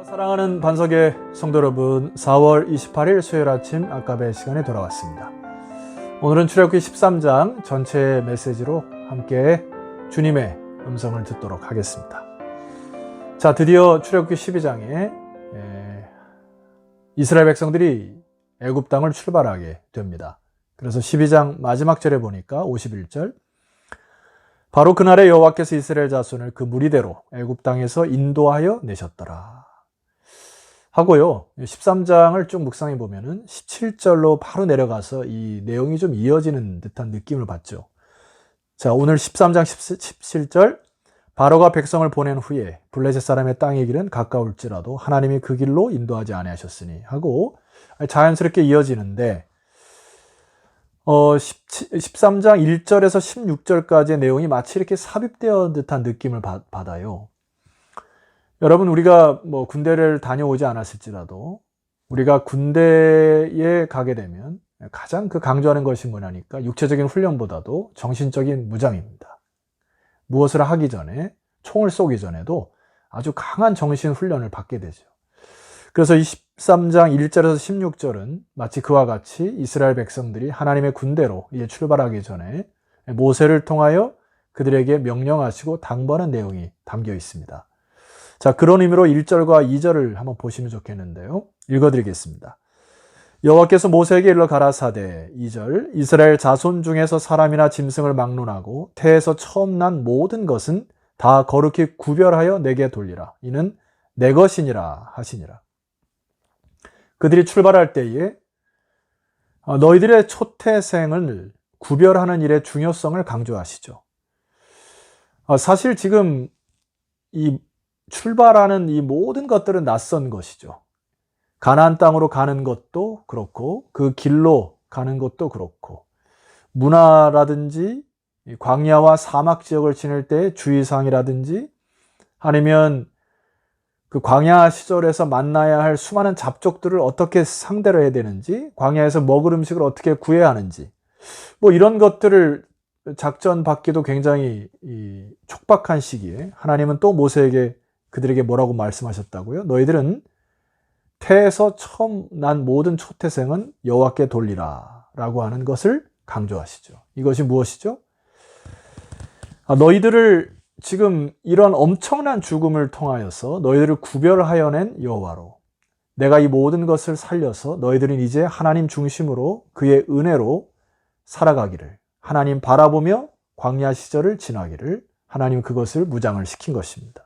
사랑하는 반석의 성도 여러분, 4월 28일 수요일 아침 아까베 시간에 돌아왔습니다. 오늘은 출애굽기 13장 전체 메시지로 함께 주님의 음성을 듣도록 하겠습니다. 자, 드디어 출애굽기 12장에 이스라엘 백성들이 애굽 땅을 출발하게 됩니다. 그래서 12장 마지막 절에 보니까 51절, 바로 그날에 여호와께서 이스라엘 자손을 그 무리대로 애굽 땅에서 인도하여 내셨더라 하고요. 13장을 쭉 묵상해 보면은 17절로 바로 내려가서 이 내용이 좀 이어지는 듯한 느낌을 받죠. 자, 오늘 13장 17절, 바로가 백성을 보낸 후에 블레셋 사람의 땅의 길은 가까울지라도 하나님이 그 길로 인도하지 아니하셨으니 하고 자연스럽게 이어지는데 13장 1절에서 16절까지의 내용이 마치 이렇게 삽입되어 듯한 느낌을 받아요. 여러분, 우리가 군대를 다녀오지 않았을지라도 우리가 군대에 가게 되면 가장 강조하는 것이 뭐냐니까 육체적인 훈련보다도 정신적인 무장입니다. 무엇을 하기 전에, 총을 쏘기 전에도 아주 강한 정신 훈련을 받게 되죠. 그래서 23장 1절에서 16절은 마치 그와 같이 이스라엘 백성들이 하나님의 군대로 이제 출발하기 전에 모세를 통하여 그들에게 명령하시고 당부하는 내용이 담겨 있습니다. 자, 그런 의미로 1절과 2절을 한번 보시면 좋겠는데요. 읽어드리겠습니다. 여호와께서 모세에게 일러 가라사대 2절, 이스라엘 자손 중에서 사람이나 짐승을 막론하고 태에서 처음 난 모든 것은 다 거룩히 구별하여 내게 돌리라. 이는 내 것이니라 하시니라. 그들이 출발할 때에 너희들의 초태생을 구별하는 일의 중요성을 강조하시죠. 사실 지금 이 출발하는 이 모든 것들은 낯선 것이죠. 가나안 땅으로 가는 것도 그렇고 그 길로 가는 것도 그렇고 문화라든지 광야와 사막 지역을 지낼 때의 주의사항이라든지 아니면 그 광야 시절에서 만나야 할 수많은 잡족들을 어떻게 상대를 해야 되는지, 광야에서 먹을 음식을 어떻게 구해야 하는지, 이런 것들을 작전 받기도 굉장히 촉박한 시기에 하나님은 또 모세에게 그들에게 뭐라고 말씀하셨다고요? 너희들은 태에서 처음 난 모든 초태생은 여호와께 돌리라 라고 하는 것을 강조하시죠. 이것이 무엇이죠? 너희들을 지금 이런 엄청난 죽음을 통하여서 너희들을 구별하여낸 여호와로, 내가 이 모든 것을 살려서 너희들은 이제 하나님 중심으로 그의 은혜로 살아가기를, 하나님 바라보며 광야 시절을 지나기를 하나님 그것을 무장을 시킨 것입니다.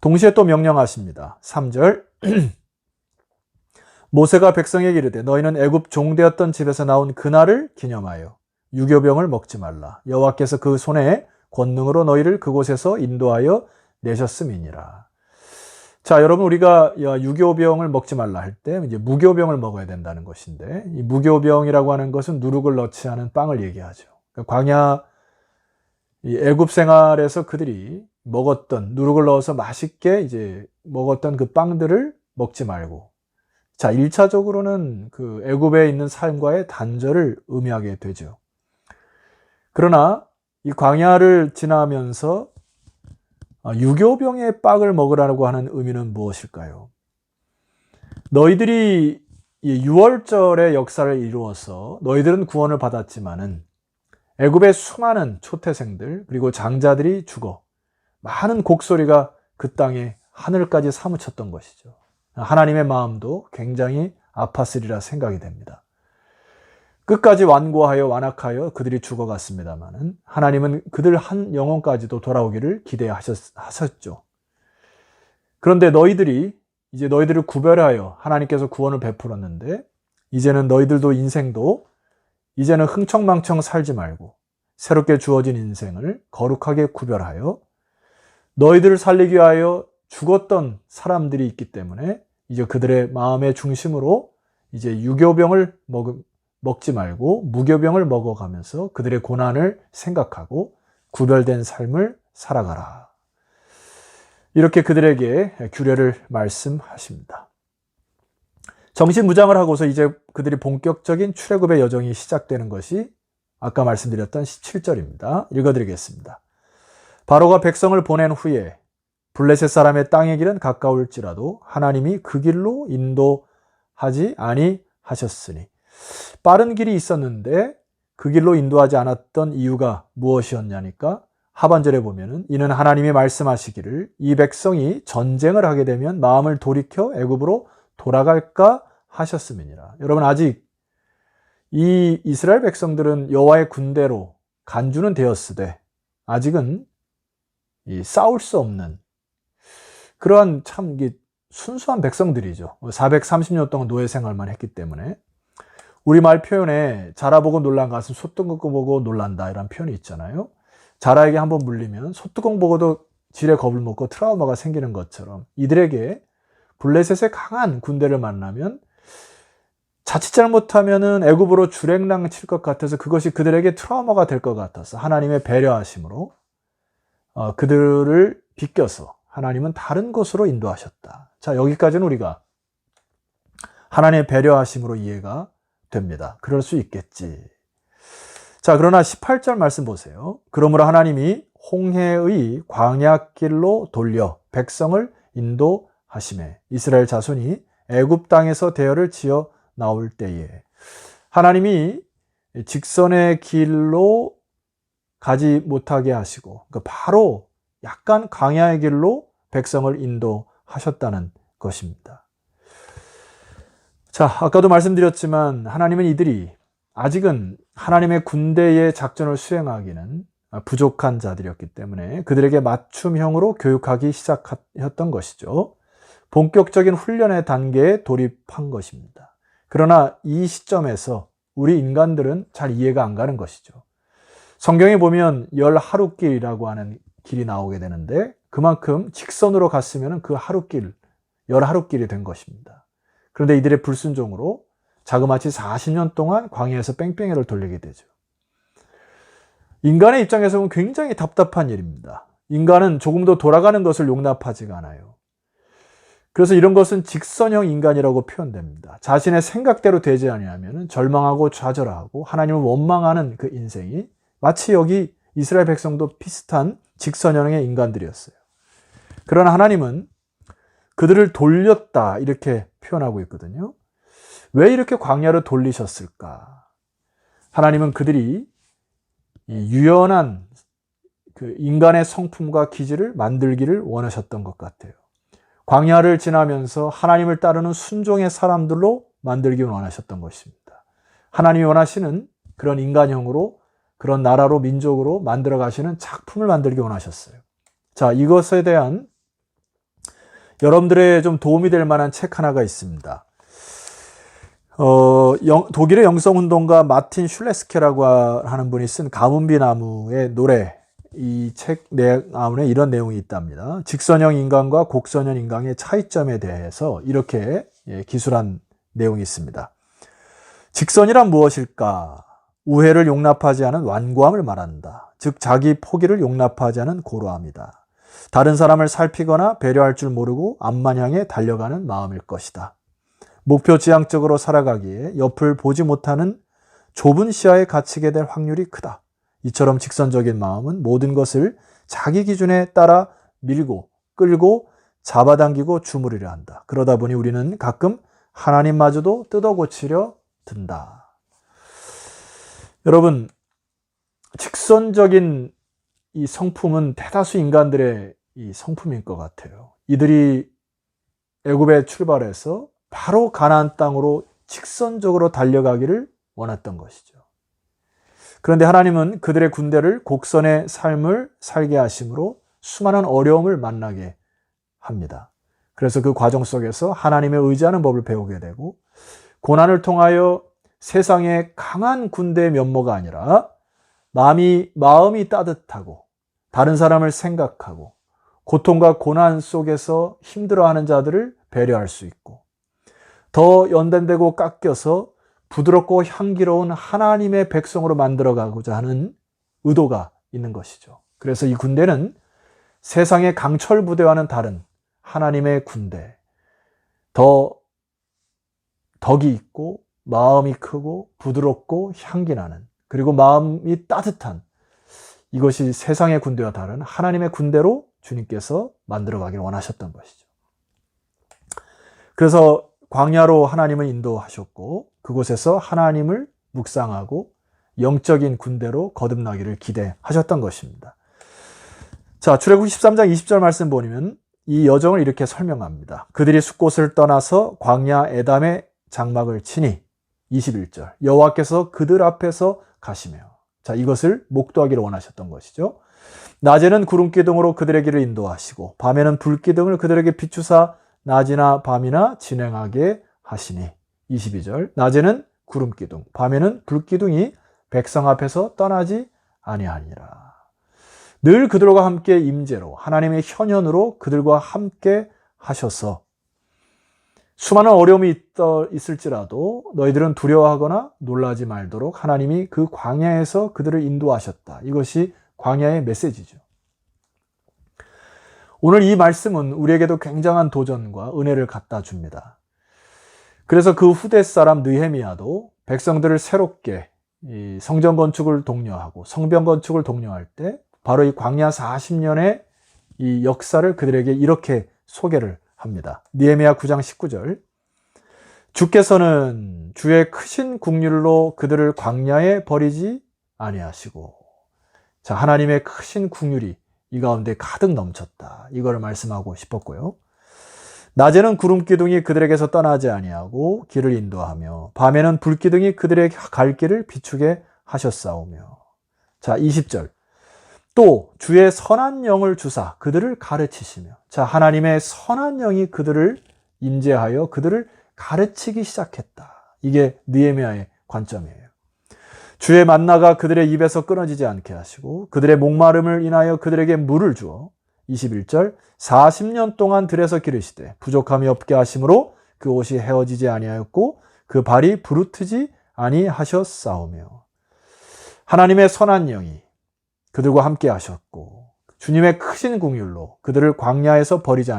동시에 또 명령하십니다. 3절, 모세가 백성에게 이르되 너희는 애굽 종되었던 집에서 나온 그날을 기념하여 유교병을 먹지 말라. 여호와께서 그 손에 권능으로 너희를 그곳에서 인도하여 내셨음이니라. 자, 여러분, 우리가 유교병을 먹지 말라 할 때 이제 무교병을 먹어야 된다는 것인데, 이 무교병이라고 하는 것은 누룩을 넣지 않은 빵을 얘기하죠. 광야 이 애굽 생활에서 그들이 먹었던, 누룩을 넣어서 맛있게 이제 먹었던 그 빵들을 먹지 말고, 자, 1차적으로는 그 애굽에 있는 삶과의 단절을 의미하게 되죠. 그러나 이 광야를 지나면서 유교병의 빵을 먹으라고 하는 의미는 무엇일까요? 너희들이 6월절의 역사를 이루어서 너희들은 구원을 받았지만은 애굽의 수많은 초태생들 그리고 장자들이 죽어 많은 곡소리가 그 땅에 하늘까지 사무쳤던 것이죠. 하나님의 마음도 굉장히 아팠으리라 생각이 됩니다. 끝까지 완고하여 완악하여 그들이 죽어갔습니다마는 하나님은 그들 한 영혼까지도 돌아오기를 기대하셨죠. 그런데 이제 너희들을 구별하여 하나님께서 구원을 베풀었는데, 이제는 너희들도 인생도 이제는 흥청망청 살지 말고 새롭게 주어진 인생을 거룩하게 구별하여 너희들을 살리기 위하여 죽었던 사람들이 있기 때문에 이제 그들의 마음의 중심으로 이제 유교병을 먹지 말고 무교병을 먹어가면서 그들의 고난을 생각하고 구별된 삶을 살아가라. 이렇게 그들에게 규례를 말씀하십니다. 정신무장을 하고서 이제 그들이 본격적인 출애굽의 여정이 시작되는 것이 아까 말씀드렸던 17절입니다. 읽어드리겠습니다. 바로가 백성을 보낸 후에 블레셋 사람의 땅의 길은 가까울지라도 하나님이 그 길로 인도하지 아니하셨으니. 빠른 길이 있었는데 그 길로 인도하지 않았던 이유가 무엇이었냐니까 하반절에 보면은 이는 하나님이 말씀하시기를 이 백성이 전쟁을 하게 되면 마음을 돌이켜 애굽으로 돌아갈까 하셨음이니라. 여러분, 아직 이 이스라엘 백성들은 여호와의 군대로 간주는 되었으되 아직은 싸울 수 없는 그러한 참 순수한 백성들이죠. 430년 동안 노예 생활만 했기 때문에. 우리말 표현에 자라보고 놀란 것은 소뚜껑 보고 놀란다 이런 표현이 있잖아요. 자라에게 한번 물리면 소뚜껑 보고도 지레 겁을 먹고 트라우마가 생기는 것처럼 이들에게 블레셋의 강한 군대를 만나면 자칫 잘못하면은 애굽으로 주랭랑 칠 것 같아서 그것이 그들에게 트라우마가 될 것 같아서 하나님의 배려하심으로 그들을 비껴서 하나님은 다른 곳으로 인도하셨다. 자, 여기까지는 우리가 하나님의 배려하심으로 이해가 됩니다. 그럴 수 있겠지. 자, 그러나 18절 말씀 보세요. 그러므로 하나님이 홍해의 광야길로 돌려 백성을 인도하시매 이스라엘 자손이 애굽 땅에서 대열을 지어 나올 때에 하나님이 직선의 길로 가지 못하게 하시고 바로 약간 광야의 길로 백성을 인도하셨다는 것입니다. 자, 아까도 말씀드렸지만 하나님은 이들이 아직은 하나님의 군대의 작전을 수행하기는 부족한 자들이었기 때문에 그들에게 맞춤형으로 교육하기 시작했던 것이죠. 본격적인 훈련의 단계에 돌입한 것입니다. 그러나 이 시점에서 우리 인간들은 잘 이해가 안 가는 것이죠. 성경에 보면 10하루길이라고 하는 길이 나오게 되는데 그만큼 직선으로 갔으면 그 하루길, 10하루길이 된 것입니다. 그런데 이들의 불순종으로 자그마치 40년 동안 광야에서 뺑뺑이를 돌리게 되죠. 인간의 입장에서 보면 굉장히 답답한 일입니다. 인간은 조금도 돌아가는 것을 용납하지가 않아요. 그래서 이런 것은 직선형 인간이라고 표현됩니다. 자신의 생각대로 되지 않으면 절망하고 좌절하고 하나님을 원망하는 그 인생이 마치 여기 이스라엘 백성도 비슷한 직선형의 인간들이었어요. 그러나 하나님은 그들을 돌렸다 이렇게 표현하고 있거든요. 왜 이렇게 광야로 돌리셨을까? 하나님은 그들이 유연한 그 인간의 성품과 기질을 만들기를 원하셨던 것 같아요. 광야를 지나면서 하나님을 따르는 순종의 사람들로 만들기 원하셨던 것입니다. 하나님이 원하시는 그런 인간형으로 그런 나라로 민족으로 만들어 가시는 작품을 만들기 원하셨어요. 자, 이것에 대한 여러분들의 좀 도움이 될 만한 책 하나가 있습니다. 독일의 영성운동가 마틴 슐레스케라고 하는 분이 쓴 가문비 나무의 노래, 이 책 안에 이런 내용이 있답니다. 직선형 인간과 곡선형 인간의 차이점에 대해서 이렇게 기술한 내용이 있습니다. 직선이란 무엇일까? 우회를 용납하지 않은 완고함을 말한다. 즉 자기 포기를 용납하지 않은 고로함이다. 다른 사람을 살피거나 배려할 줄 모르고 앞만 향해 달려가는 마음일 것이다. 목표 지향적으로 살아가기에 옆을 보지 못하는 좁은 시야에 갇히게 될 확률이 크다. 이처럼 직선적인 마음은 모든 것을 자기 기준에 따라 밀고 끌고 잡아당기고 주무르려 한다. 그러다 보니 우리는 가끔 하나님마저도 뜯어고치려 든다. 여러분, 직선적인 이 성품은 대다수 인간들의 이 성품인 것 같아요. 이들이 애굽에 출발해서 바로 가나안 땅으로 직선적으로 달려가기를 원했던 것이죠. 그런데 하나님은 그들의 군대를 곡선의 삶을 살게 하심으로 수많은 어려움을 만나게 합니다. 그래서 그 과정 속에서 하나님의 의지하는 법을 배우게 되고 고난을 통하여 세상의 강한 군대의 면모가 아니라 마음이 따뜻하고 다른 사람을 생각하고 고통과 고난 속에서 힘들어하는 자들을 배려할 수 있고 더 연단되고 깎여서 부드럽고 향기로운 하나님의 백성으로 만들어가고자 하는 의도가 있는 것이죠. 그래서 이 군대는 세상의 강철 부대와는 다른 하나님의 군대, 덕이 있고 마음이 크고 부드럽고 향기 나는 그리고 마음이 따뜻한 이것이 세상의 군대와 다른 하나님의 군대로 주님께서 만들어 가길 원하셨던 것이죠. 그래서 광야로 하나님을 인도하셨고 그곳에서 하나님을 묵상하고 영적인 군대로 거듭나기를 기대하셨던 것입니다. 자, 출애굽 13장 20절 말씀 보면 이 여정을 이렇게 설명합니다. 그들이 숫곳을 떠나서 광야 에담의 장막을 치니 21절 여호와께서 그들 앞에서 가시며, 자, 이것을 목도하기를 원하셨던 것이죠. 낮에는 구름기둥으로 그들의 길을 인도하시고 밤에는 불기둥을 그들에게 비추사 낮이나 밤이나 진행하게 하시니 22절 낮에는 구름기둥 밤에는 불기둥이 백성 앞에서 떠나지 아니하니라. 늘 그들과 함께 임재로 하나님의 현현으로 그들과 함께 하셔서 수많은 어려움이 있을지라도 너희들은 두려워하거나 놀라지 말도록 하나님이 그 광야에서 그들을 인도하셨다. 이것이 광야의 메시지죠. 오늘 이 말씀은 우리에게도 굉장한 도전과 은혜를 갖다 줍니다. 그래서 그 후대 사람 느헤미야도 백성들을 새롭게 이 성전 건축을 독려하고 성벽 건축을 독려할 때 바로 이 광야 40년의 이 역사를 그들에게 이렇게 소개를 합니다. 느헤미야 9장 19절 주께서는 주의 크신 국률로 그들을 광야에 버리지 아니하시고, 자, 하나님의 크신 국률이 이 가운데 가득 넘쳤다. 이걸 말씀하고 싶었고요. 낮에는 구름기둥이 그들에게서 떠나지 아니하고 길을 인도하며 밤에는 불기둥이 그들의 갈 길을 비추게 하셨사오며, 자, 20절 또 주의 선한 영을 주사 그들을 가르치시며, 자, 하나님의 선한 영이 그들을 임재하여 그들을 가르치기 시작했다. 이게 느헤미야의 관점이에요. 주의 만나가 그들의 입에서 끊어지지 않게 하시고 그들의 목마름을 인하여 그들에게 물을 주어 21절 40년 동안 들에서 기르시되 부족함이 없게 하심으로 그 옷이 헤어지지 아니하였고 그 발이 부르트지 아니하셨사오며, 하나님의 선한 영이 그들과 함께 하셨고 주님의 크신 긍휼로 그들을 광야에서 버리지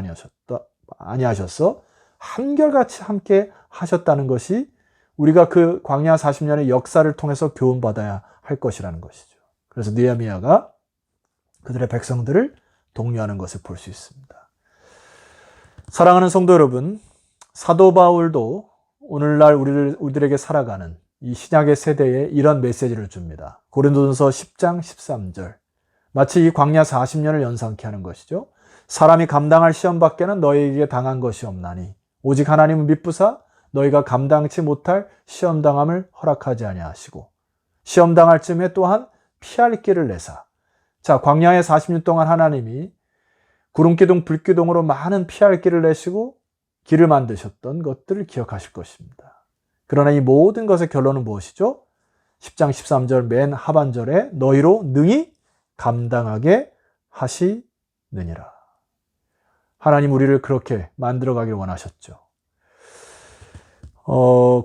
아니하셨어 한결같이 함께 하셨다는 것이 우리가 그 광야 40년의 역사를 통해서 교훈받아야 할 것이라는 것이죠. 그래서 느헤미야가 그들의 백성들을 독려하는 것을 볼 수 있습니다. 사랑하는 성도 여러분, 사도 바울도 오늘날 우리들에게 살아가는 이 신약의 세대에 이런 메시지를 줍니다. 고린도전서 10장 13절 마치 이 광야 40년을 연상케 하는 것이죠. 사람이 감당할 시험 밖에는 너희에게 당한 것이 없나니 오직 하나님은 미쁘사 너희가 감당치 못할 시험당함을 허락하지 아니하시고 시험당할 쯤에 또한 피할 길을 내사, 자, 광야의 40년 동안 하나님이 구름기둥 불기둥으로 많은 피할 길을 내시고 길을 만드셨던 것들을 기억하실 것입니다. 그러나 이 모든 것의 결론은 무엇이죠? 10장 13절 맨 하반절에 너희로 능히 감당하게 하시느니라. 하나님 우리를 그렇게 만들어가길 원하셨죠.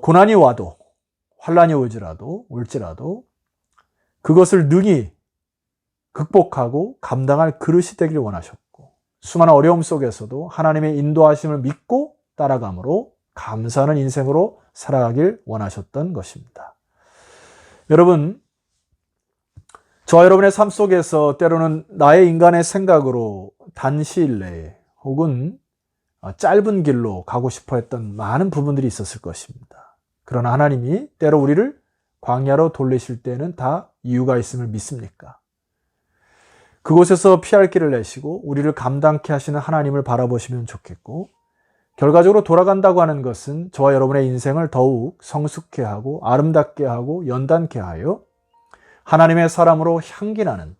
고난이 와도 환난이 올지라도 그것을 능히 극복하고 감당할 그릇이 되길 원하셨고 수많은 어려움 속에서도 하나님의 인도하심을 믿고 따라감으로 감사하는 인생으로 살아가길 원하셨던 것입니다. 여러분, 저와 여러분의 삶 속에서 때로는 나의 인간의 생각으로 단시일 내에 혹은 짧은 길로 가고 싶어 했던 많은 부분들이 있었을 것입니다. 그러나 하나님이 때로 우리를 광야로 돌리실 때는 다 이유가 있음을 믿습니까? 그곳에서 피할 길을 내시고 우리를 감당케 하시는 하나님을 바라보시면 좋겠고, 결과적으로 돌아간다고 하는 것은 저와 여러분의 인생을 더욱 성숙케 하고 아름답게 하고 연단케 하여 하나님의 사람으로 향기나는,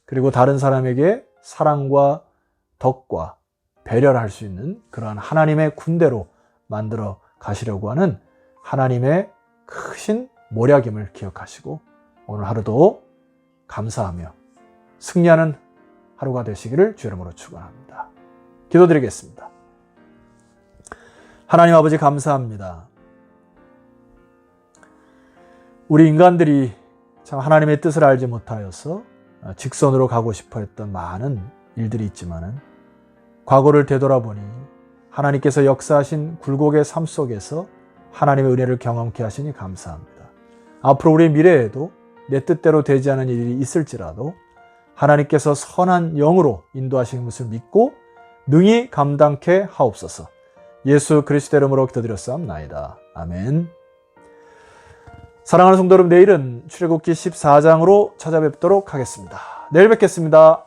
그리고 다른 사람에게 사랑과 덕과 배려를 할 수 있는 그러한 하나님의 군대로 만들어 가시려고 하는 하나님의 크신 모략임을 기억하시고 오늘 하루도 감사하며 승리하는 하루가 되시기를 주 이름으로 축원합니다. 기도드리겠습니다. 하나님 아버지 감사합니다. 우리 인간들이 참 하나님의 뜻을 알지 못하여서 직선으로 가고 싶어 했던 많은 일들이 있지만은 과거를 되돌아보니 하나님께서 역사하신 굴곡의 삶 속에서 하나님의 은혜를 경험케 하시니 감사합니다. 앞으로 우리의 미래에도 내 뜻대로 되지 않은 일이 있을지라도 하나님께서 선한 영으로 인도하시는 것을 믿고 능히 감당케 하옵소서. 예수 그리스도의 이름으로 기도드렸사옵나이다. 아멘. 사랑하는 성도 여러분, 내일은 출애굽기 14장으로 찾아뵙도록 하겠습니다. 내일 뵙겠습니다.